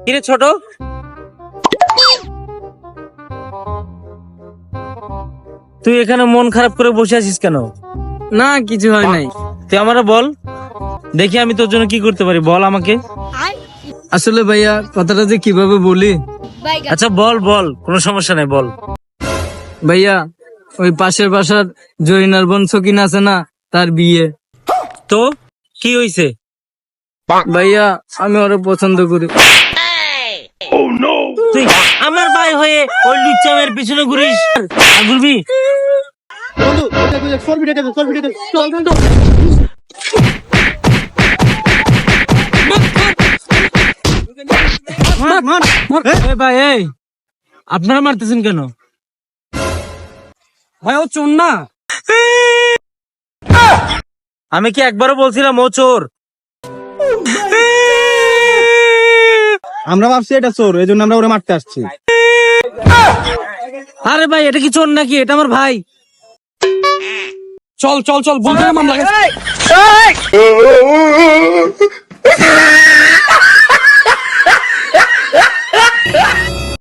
কিরে ছোট, তুই এখানে মন খারাপ করে বসে আছিস কেন? না কিছু হয় নাই। তুই আমারে বল, দেখি আমি তোর জন্য কি করতে পারি, বল আমাকে। আসলে ভাইয়া কথাটা যে কিভাবে বলি। আচ্ছা বল বল, কোনো সমস্যা নাই, বল। ভাইয়া ওই পাশের বাসার জরিনার বোন সকিন আছে না, তার বিয়ে। তো কি হইছে? ভাইয়া আমি ওরে পছন্দ করি। তুই আমার ভাই হয়ে ওই লুচ্চামের পিছনে ঘুরিস আর ঘুরবি? এই ভাই এই, আপনারা মারতেছেন কেন? ভাই ও চোর না। আমি কি একবারও বলছিলাম ও চোর? আমরা ভাবছি এটা চোর, এই জন্য আমরা ওরে মারতে আসছি। আরে ভাই এটা কি চোর নাকি? এটা আমার ভাই। চল চল চল, বলতে মামলা